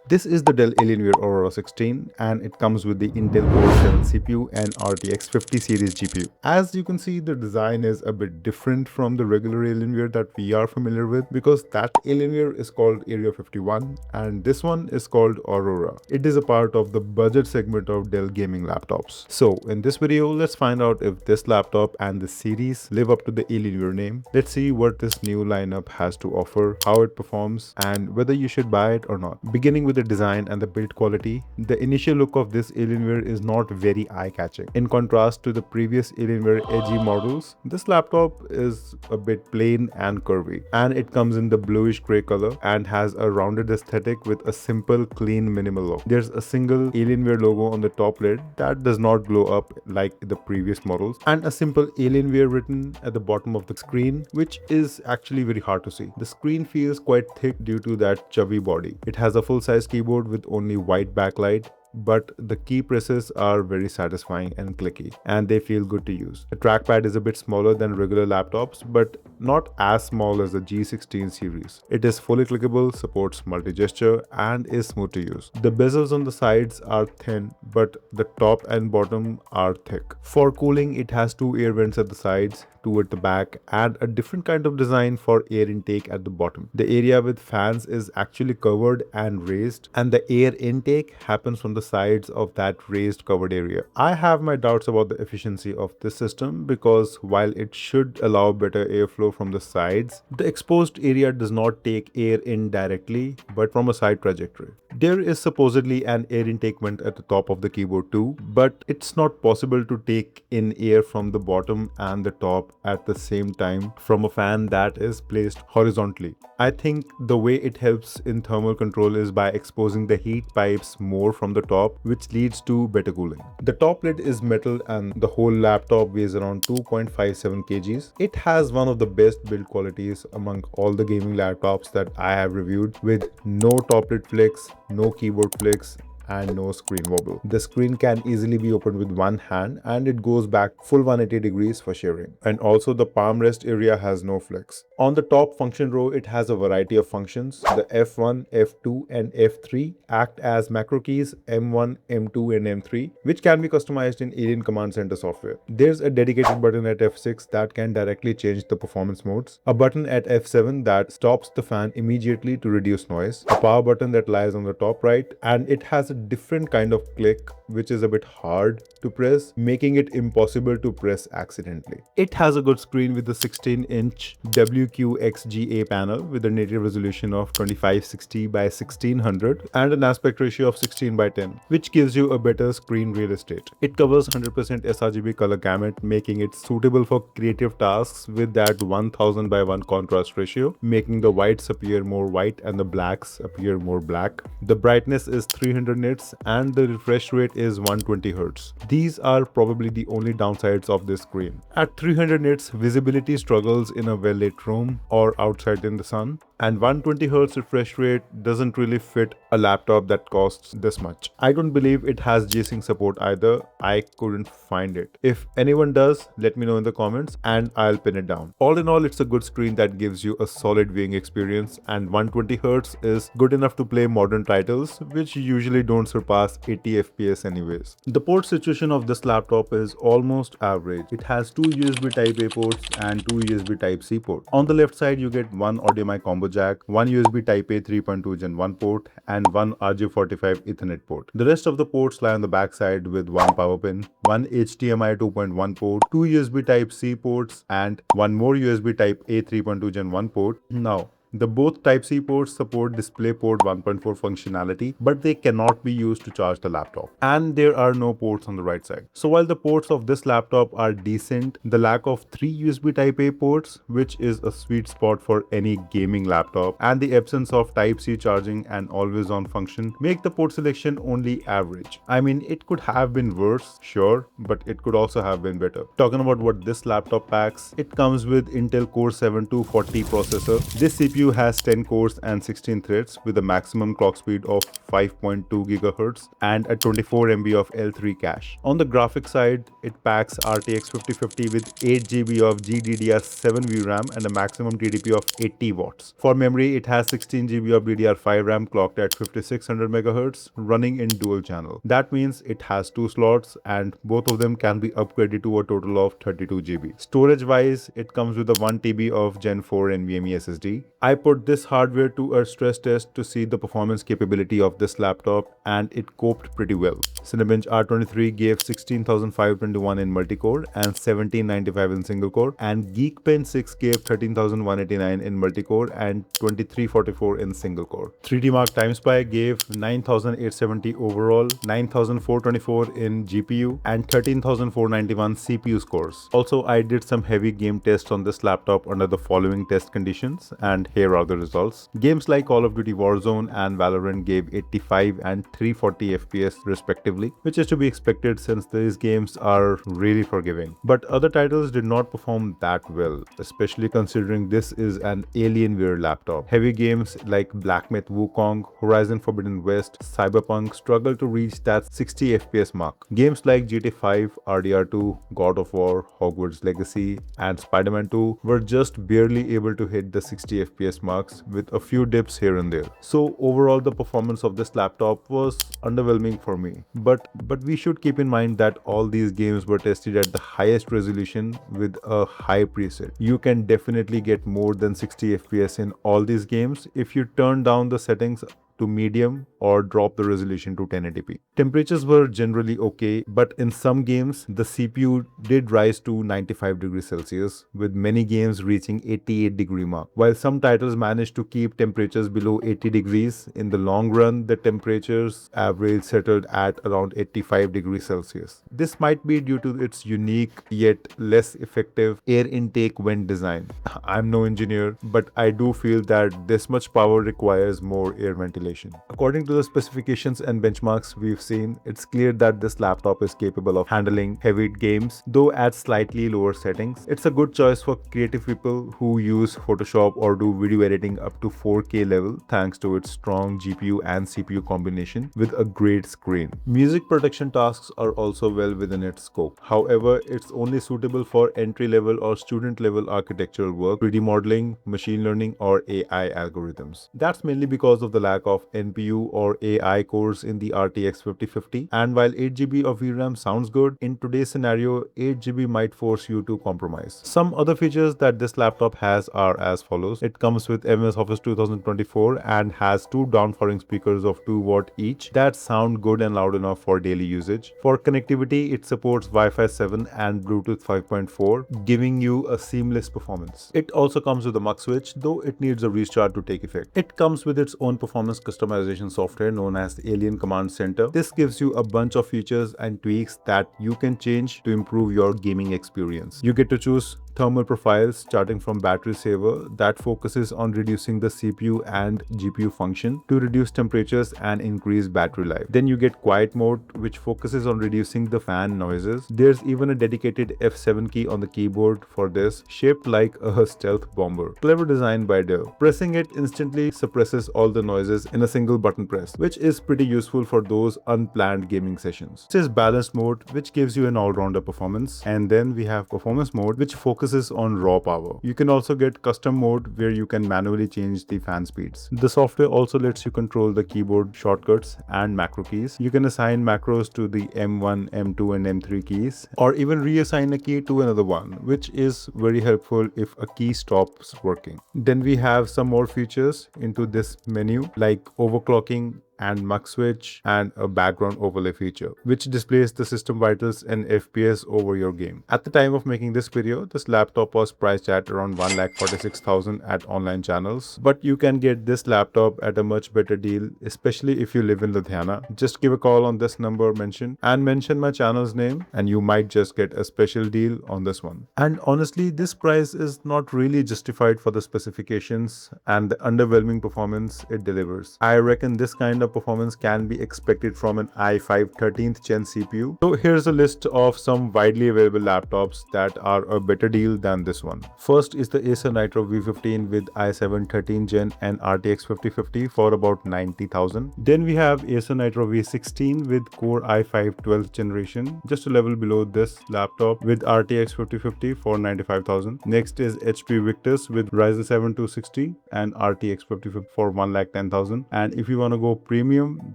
This is the Dell Alienware Aurora 16 and it comes with the Intel Core 7 CPU and RTX 50 series GPU. As you can see, the design is a bit different from the regular Alienware that we are familiar with because that Alienware is called Area 51 and this one is called Aurora. It is a part of the budget segment of Dell gaming laptops. So in this video, let's find out if this laptop and the series live up to the Alienware name. Let's see what this new lineup has to offer, how it performs, and whether you should buy it or not. Beginning with the design and the build quality, the initial look of this Alienware is not very eye-catching. In contrast to the previous Alienware edgy models, this laptop is a bit plain and curvy, and it comes in the bluish gray color and has a rounded aesthetic with a simple, clean, minimal look. There's a single Alienware logo on the top lid that does not glow up like the previous models, and a simple Alienware written at the bottom of the screen, which is actually very hard to see. The screen feels quite thick due to that chubby body. It has a full-size keyboard with only white backlight, but the key presses are very satisfying and clicky, and they feel good to use. The trackpad is a bit smaller than regular laptops, but not as small as the G16 series. It is fully clickable, supports multi-gesture, and is smooth to use. The bezels on the sides are thin, but the top and bottom are thick. For cooling, it has two air vents at the sides, two at the back, and a different kind of design for air intake at the bottom. The area with fans is actually covered and raised, and the air intake happens from the sides of that raised covered area. I have my doubts about the efficiency of this system because while it should allow better airflow from the sides, the exposed area does not take air in directly but from a side trajectory. There is supposedly an air intake vent at the top of the keyboard too, but it's not possible to take in air from the bottom and the top at the same time from a fan that is placed horizontally. I think the way it helps in thermal control is by exposing the heat pipes more from the top, which leads to better cooling. The top lid is metal and the whole laptop weighs around 2.57 kgs. It has one of the best build qualities among all the gaming laptops that I have reviewed, with no top lid flex, no keyboard flex, and no screen wobble. The screen can easily be opened with one hand and it goes back full 180 degrees for sharing. And also the palm rest area has no flex. On the top function row, it has a variety of functions. The F1, F2 and F3 act as macro keys M1, M2 and M3, which can be customized in Alien Command Center software. There's a dedicated button at F6 that can directly change the performance modes, a button at F7 that stops the fan immediately to reduce noise, a power button that lies on the top right, and it has a different kind of click which is a bit hard to press, making it impossible to press accidentally. It has a good screen with a 16-inch WQXGA panel with a native resolution of 2560 by 1600 and an aspect ratio of 16 by 10, which gives you a better screen real estate. It covers 100% sRGB color gamut, making it suitable for creative tasks with that 1000 by 1 contrast ratio, making the whites appear more white and the blacks appear more black. The brightness is 300 nits and the refresh rate is 120 Hz. These are probably the only downsides of this screen. At 300 nits, visibility struggles in a well-lit room or outside in the sun, and 120 Hz refresh rate doesn't really fit a laptop that costs this much. I don't believe it has G-Sync support either. I couldn't find it. If anyone does, let me know in the comments and I'll pin it down. All in all, it's a good screen that gives you a solid viewing experience, and 120 Hz is good enough to play modern titles, which usually don't surpass 80 FPS anyways. The port situation of this laptop is almost average. It has two USB Type-A ports and two USB Type-C ports. On the left side, you get one audio mic combo jack, one USB Type-A 3.2 Gen 1 port, and one RJ45 Ethernet port. The rest of the ports lie on the back side with one power pin, one HDMI 2.1 port, two USB Type-C ports, and one more USB Type-A 3.2 Gen 1 port. Now, the both Type-C ports support DisplayPort 1.4 functionality, but they cannot be used to charge the laptop. And there are no ports on the right side. So while the ports of this laptop are decent, the lack of 3 USB Type-A ports, which is a sweet spot for any gaming laptop, and the absence of Type-C charging and always-on function make the port selection only average. I mean, it could have been worse, sure, but it could also have been better. Talking about what this laptop packs, it comes with Intel Core 7 240 processor. This CPU has 10 cores and 16 threads with a maximum clock speed of 5.2 GHz and a 24 MB of L3 cache. On the graphics side, it packs RTX 5050 with 8 GB of GDDR7 VRAM and a maximum TDP of 80 watts. For memory, it has 16 GB of DDR5 RAM clocked at 5600 MHz running in dual channel. That means it has two slots and both of them can be upgraded to a total of 32 GB. Storage wise, it comes with a 1 TB of Gen 4 NVMe SSD. I put this hardware to a stress test to see the performance capability of this laptop and it coped pretty well. Cinebench R23 gave 16521 in multi-core and 1795 in single-core, and Geekbench 6 gave 13189 in multi-core and 2344 in single-core. 3D Mark TimeSpy gave 9870 overall, 9424 in GPU and 13491 CPU scores. Also, I did some heavy game tests on this laptop under the following test conditions, and here are the results. Games like Call of Duty Warzone and Valorant gave 85 and 340 FPS respectively, which is to be expected since these games are really forgiving. But other titles did not perform that well, especially considering this is an Alienware laptop. Heavy games like Black Myth Wukong, Horizon Forbidden West, Cyberpunk struggled to reach that 60 FPS mark. Games like GTA 5, RDR2, God of War, Hogwarts Legacy, and Spider-Man 2 were just barely able to hit the 60 FPS marks with a few dips here and there. So overall, the performance of this laptop was underwhelming for me. But we should keep in mind that all these games were tested at the highest resolution with a high preset. You can definitely get more than 60 FPS in all these games if you turn down the settings to medium or drop the resolution to 1080p. Temperatures were generally okay, but in some games, the CPU did rise to 95 degrees Celsius, with many games reaching 88 degree mark. While some titles managed to keep temperatures below 80 degrees, in the long run, the temperatures average settled at around 85 degrees Celsius. This might be due to its unique yet less effective air intake vent design. I'm no engineer, but I do feel that this much power requires more air ventilation. According to the specifications and benchmarks we've seen, it's clear that this laptop is capable of handling heavy games, though at slightly lower settings. It's a good choice for creative people who use Photoshop or do video editing up to 4K level thanks to its strong GPU and CPU combination with a great screen. Music production tasks are also well within its scope. However, it's only suitable for entry-level or student-level architectural work, 3D modeling, machine learning, or AI algorithms. That's mainly because of the lack of NPU or AI cores in the RTX 5050, and while 8 GB of VRAM sounds good, in today's scenario 8 GB might force you to compromise. Some other features that this laptop has are as follows. It comes with MS Office 2024 and has two downforwarding speakers of 2 watt each that sound good and loud enough for daily usage. For connectivity, it supports Wi-Fi 7 and Bluetooth 5.4, giving you a seamless performance. It also comes with a mux switch, though it needs a restart to take effect. It comes with its own performance customization software known as the Alien Command Center. This gives you a bunch of features and tweaks that you can change to improve your gaming experience. You get to choose thermal profiles starting from battery saver that focuses on reducing the CPU and GPU function to reduce temperatures and increase battery life. Then you get quiet mode, which focuses on reducing the fan noises. There's even a dedicated F7 key on the keyboard for this, shaped like a stealth bomber. Clever design by Dell. Pressing it instantly suppresses all the noises in a single button press, which is pretty useful for those unplanned gaming sessions. This is balanced mode, which gives you an all-rounder performance. And then we have performance mode, which focuses on raw power. You can also get custom mode where you can manually change the fan speeds. The software also lets you control the keyboard shortcuts and macro keys. You can assign macros to the M1, M2 and M3 keys, or even reassign a key to another one, which is very helpful if a key stops working. Then we have some more features into this menu like overclocking and mux switch and a background overlay feature, which displays the system vitals and FPS over your game. At the time of making this video, this laptop was priced at around 1,46,000 at online channels, but you can get this laptop at a much better deal, especially if you live in Ludhiana. Just give a call on this number mentioned and mention my channel's name and you might just get a special deal on this one. And honestly, this price is not really justified for the specifications and the underwhelming performance it delivers. I reckon this kind of of performance can be expected from an i5 13th Gen CPU. So here's a list of some widely available laptops that are a better deal than this one. First is the Acer Nitro V15 with i7 13th Gen and RTX 5050 for about 90,000. Then we have Acer Nitro V16 with Core i5 12th generation, just a level below this laptop, with RTX 5050 for 95,000. Next is HP Victus with Ryzen 7 260 and RTX 5050 for 110,000. And if you want to go premium,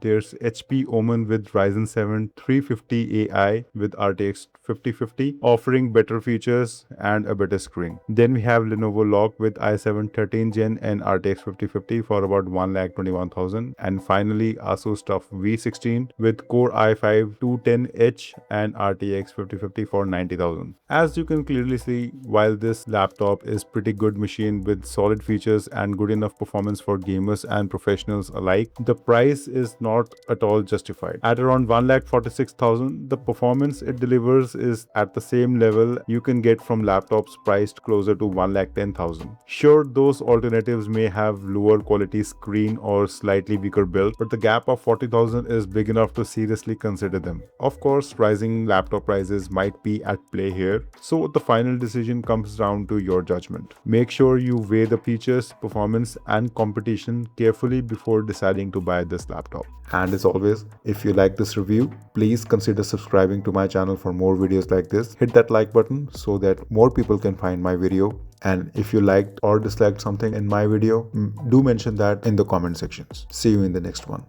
there's HP Omen with Ryzen 7 350 AI with RTX 5050, offering better features and a better screen. Then we have Lenovo Lock with i7 13th Gen and RTX 5050 for about 121,000. And finally, Asus TUF V16 with Core i5 210H and RTX 5050 for 90,000. As you can clearly see, while this laptop is pretty good machine with solid features and good enough performance for gamers and professionals alike, the price is not at all justified. At around 1,46,000, the performance it delivers is at the same level you can get from laptops priced closer to 1,10,000. Sure, those alternatives may have lower quality screen or slightly weaker build, but the gap of 40,000 is big enough to seriously consider them. Of course, rising laptop prices might be at play here, so the final decision comes down to your judgment. Make sure you weigh the features, performance, and competition carefully before deciding to buy this laptop. And as always, if you like this review, please consider subscribing to my channel for more videos like this. Hit that like button so that more people can find my video. And if you liked or disliked something in my video, do mention that in the comment sections. See you in the next one.